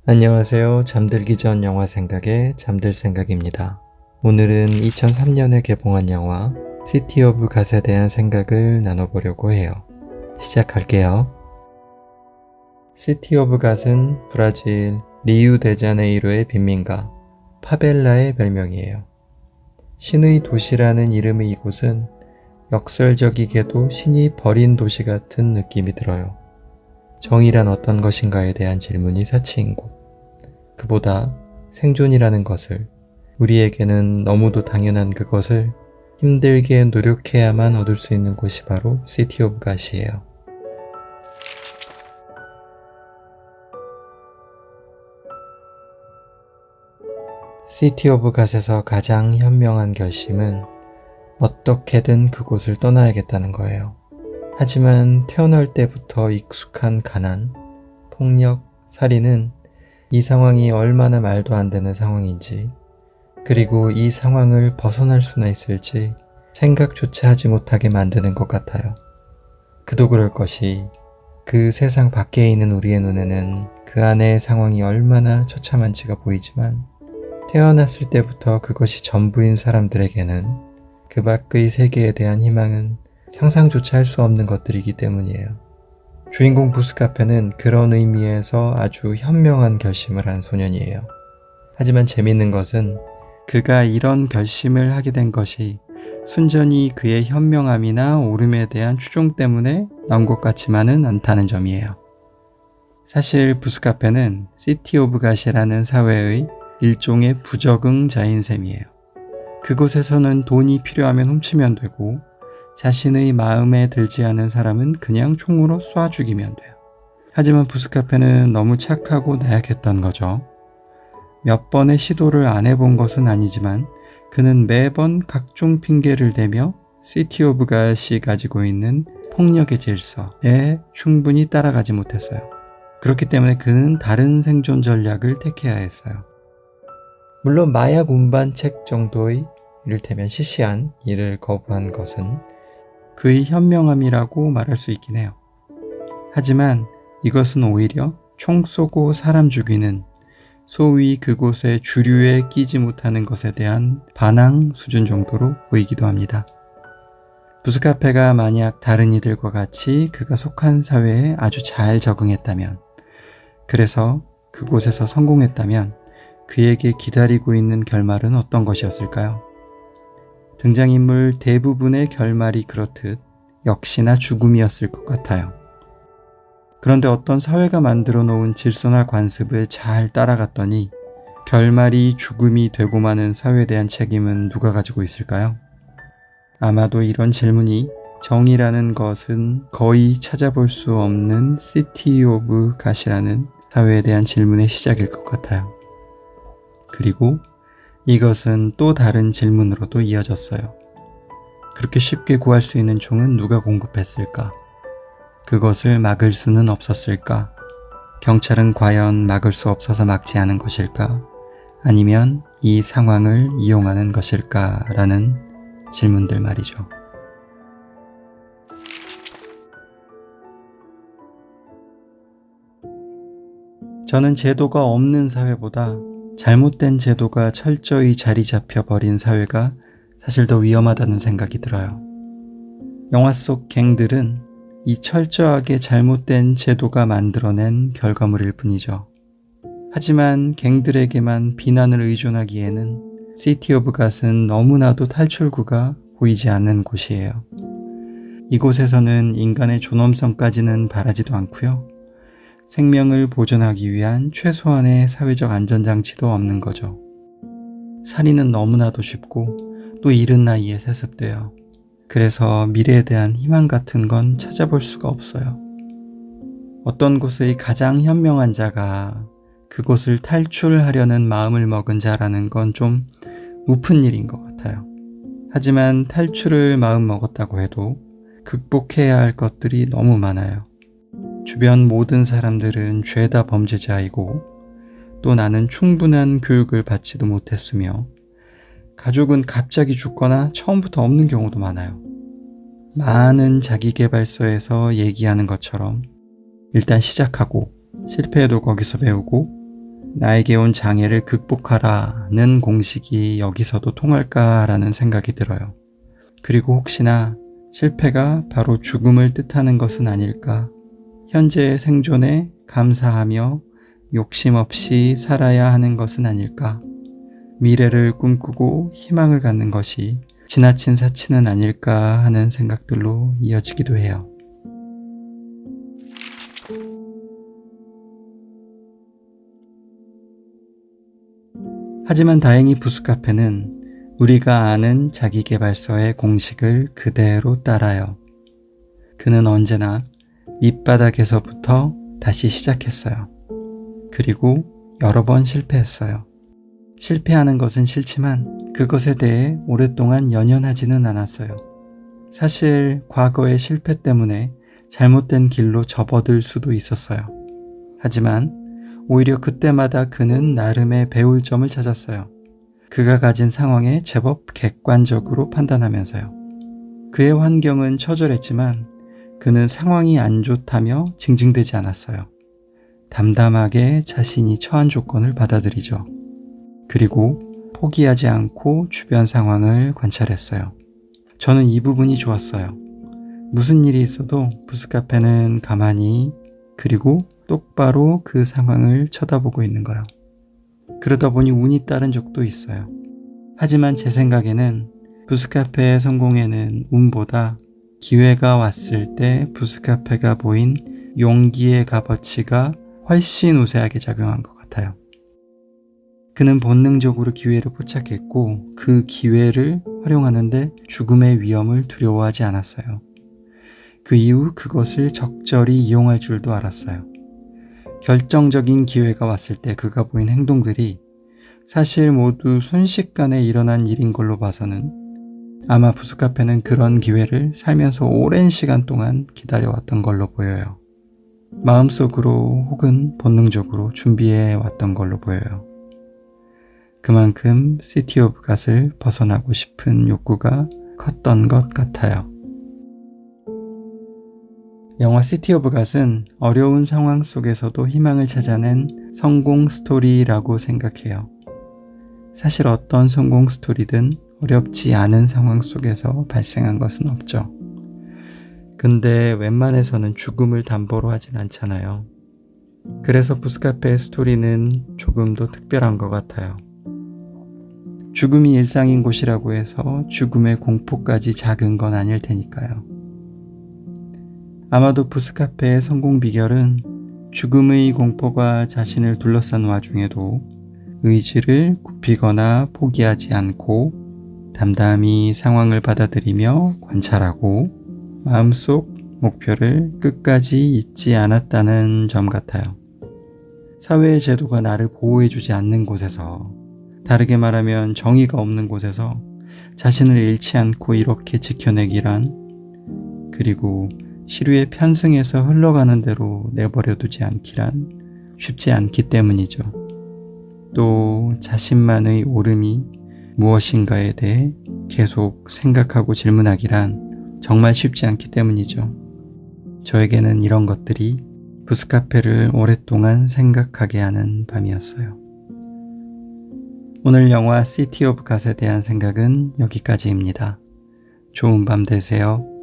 안녕하세요. 잠들기 전 영화 생각의 잠들 생각입니다. 오늘은 2003년에 개봉한 영화 시티 오브 갓에 대한 생각을 나눠보려고 해요. 시작할게요. 시티 오브 갓은 브라질 리우데자네이루의 빈민가 파벨라의 별명이에요. 신의 도시라는 이름의 이곳은 역설적이게도 신이 버린 도시 같은 느낌이 들어요. 정의란 어떤 것인가에 대한 질문이 사치인 곳. 그보다 생존이라는 것을, 우리에게는 너무도 당연한 그것을 힘들게 노력해야만 얻을 수 있는 곳이 바로 시티 오브 갓이에요. 시티 오브 갓에서 가장 현명한 결심은 어떻게든 그곳을 떠나야겠다는 거예요. 하지만 태어날 때부터 익숙한 가난, 폭력, 살인은 이 상황이 얼마나 말도 안 되는 상황인지, 그리고 이 상황을 벗어날 수나 있을지 생각조차 하지 못하게 만드는 것 같아요. 그도 그럴 것이 그 세상 밖에 있는 우리의 눈에는 그 안의 상황이 얼마나 처참한지가 보이지만 태어났을 때부터 그것이 전부인 사람들에게는 그 밖의 세계에 대한 희망은 상상조차 할 수 없는 것들이기 때문이에요. 주인공 부스카페는 그런 의미에서 아주 현명한 결심을 한 소년이에요. 하지만 재밌는 것은 그가 이런 결심을 하게 된 것이 순전히 그의 현명함이나 옳음에 대한 추종 때문에 나온 것 같지만은 않다는 점이에요. 사실 부스카페는 시티 오브 갓이라는 사회의 일종의 부적응자인 셈이에요. 그곳에서는 돈이 필요하면 훔치면 되고 자신의 마음에 들지 않은 사람은 그냥 총으로 쏴 죽이면 돼요. 하지만 부스카페는 너무 착하고 나약했던 거죠. 몇 번의 시도를 안 해본 것은 아니지만 그는 매번 각종 핑계를 대며 시티 오브 갓이 가지고 있는 폭력의 질서에 충분히 따라가지 못했어요. 그렇기 때문에 그는 다른 생존 전략을 택해야 했어요. 물론 마약 운반책 정도의 이를테면 시시한 일을 거부한 것은 그의 현명함이라고 말할 수 있긴 해요. 하지만 이것은 오히려 총 쏘고 사람 죽이는 소위 그곳의 주류에 끼지 못하는 것에 대한 반항 수준 정도로 보이기도 합니다. 부스카페가 만약 다른 이들과 같이 그가 속한 사회에 아주 잘 적응했다면, 그래서 그곳에서 성공했다면 그에게 기다리고 있는 결말은 어떤 것이었을까요? 등장인물 대부분의 결말이 그렇듯 역시나 죽음이었을 것 같아요. 그런데 어떤 사회가 만들어 놓은 질서나 관습을 잘 따라갔더니 결말이 죽음이 되고 마는 사회에 대한 책임은 누가 가지고 있을까요? 아마도 이런 질문이 정의라는 것은 거의 찾아볼 수 없는 시티 오브 갓이라는 사회에 대한 질문의 시작일 것 같아요. 그리고 이것은 또 다른 질문으로도 이어졌어요. 그렇게 쉽게 구할 수 있는 총은 누가 공급했을까? 그것을 막을 수는 없었을까? 경찰은 과연 막을 수 없어서 막지 않은 것일까? 아니면 이 상황을 이용하는 것일까? 라는 질문들 말이죠. 저는 제도가 없는 사회보다 잘못된 제도가 철저히 자리 잡혀 버린 사회가 사실 더 위험하다는 생각이 들어요. 영화 속 갱들은 이 철저하게 잘못된 제도가 만들어낸 결과물일 뿐이죠. 하지만 갱들에게만 비난을 의존하기에는 시티 오브 갓은 너무나도 탈출구가 보이지 않는 곳이에요. 이곳에서는 인간의 존엄성까지는 바라지도 않고요. 생명을 보존하기 위한 최소한의 사회적 안전장치도 없는 거죠. 살인은 너무나도 쉽고 또 이른 나이에 세습돼요. 그래서 미래에 대한 희망 같은 건 찾아볼 수가 없어요. 어떤 곳의 가장 현명한 자가 그곳을 탈출하려는 마음을 먹은 자라는 건 좀 우픈 일인 것 같아요. 하지만 탈출을 마음 먹었다고 해도 극복해야 할 것들이 너무 많아요. 주변 모든 사람들은 죄다 범죄자이고 또 나는 충분한 교육을 받지도 못했으며 가족은 갑자기 죽거나 처음부터 없는 경우도 많아요. 많은 자기계발서에서 얘기하는 것처럼 일단 시작하고 실패해도 거기서 배우고 나에게 온 장애를 극복하라는 공식이 여기서도 통할까라는 생각이 들어요. 그리고 혹시나 실패가 바로 죽음을 뜻하는 것은 아닐까? 현재의 생존에 감사하며 욕심 없이 살아야 하는 것은 아닐까? 미래를 꿈꾸고 희망을 갖는 것이 지나친 사치는 아닐까 하는 생각들로 이어지기도 해요. 하지만 다행히 부스카페는 우리가 아는 자기계발서의 공식을 그대로 따라요. 그는 언제나 밑바닥에서부터 다시 시작했어요. 그리고 여러 번 실패했어요. 실패하는 것은 싫지만 그것에 대해 오랫동안 연연하지는 않았어요. 사실 과거의 실패 때문에 잘못된 길로 접어들 수도 있었어요. 하지만 오히려 그때마다 그는 나름의 배울 점을 찾았어요. 그가 가진 상황에 제법 객관적으로 판단하면서요. 그의 환경은 처절했지만 그는 상황이 안 좋다며 징징대지 않았어요. 담담하게 자신이 처한 조건을 받아들이죠. 그리고 포기하지 않고 주변 상황을 관찰했어요. 저는 이 부분이 좋았어요. 무슨 일이 있어도 부스카페는 가만히 그리고 똑바로 그 상황을 쳐다보고 있는 거예요. 그러다 보니 운이 따른 적도 있어요. 하지만 제 생각에는 부스카페의 성공에는 운보다 기회가 왔을 때 부스카페가 보인 용기의 값어치가 훨씬 우세하게 작용한 것 같아요. 그는 본능적으로 기회를 포착했고 그 기회를 활용하는데 죽음의 위험을 두려워하지 않았어요. 그 이후 그것을 적절히 이용할 줄도 알았어요. 결정적인 기회가 왔을 때 그가 보인 행동들이 사실 모두 순식간에 일어난 일인 걸로 봐서는 아마 부스카페는 그런 기회를 살면서 오랜 시간 동안 기다려왔던 걸로 보여요. 마음속으로 혹은 본능적으로 준비해 왔던 걸로 보여요. 그만큼 시티 오브 갓을 벗어나고 싶은 욕구가 컸던 것 같아요. 영화 시티 오브 갓은 어려운 상황 속에서도 희망을 찾아낸 성공 스토리라고 생각해요. 사실 어떤 성공 스토리든 어렵지 않은 상황 속에서 발생한 것은 없죠. 근데 웬만해서는 죽음을 담보로 하진 않잖아요. 그래서 부스카페의 스토리는 조금 더 특별한 것 같아요. 죽음이 일상인 곳이라고 해서 죽음의 공포까지 작은 건 아닐 테니까요. 아마도 부스카페의 성공 비결은 죽음의 공포가 자신을 둘러싼 와중에도 의지를 굽히거나 포기하지 않고 담담히 상황을 받아들이며 관찰하고 마음속 목표를 끝까지 잊지 않았다는 점 같아요. 사회의 제도가 나를 보호해주지 않는 곳에서, 다르게 말하면 정의가 없는 곳에서 자신을 잃지 않고 이렇게 지켜내기란, 그리고 시류에 편승해서 흘러가는 대로 내버려두지 않기란 쉽지 않기 때문이죠. 또 자신만의 옳음이 무엇인가에 대해 계속 생각하고 질문하기란 정말 쉽지 않기 때문이죠. 저에게는 이런 것들이 부스카페를 오랫동안 생각하게 하는 밤이었어요. 오늘 영화 시티 오브 갓에 대한 생각은 여기까지입니다. 좋은 밤 되세요.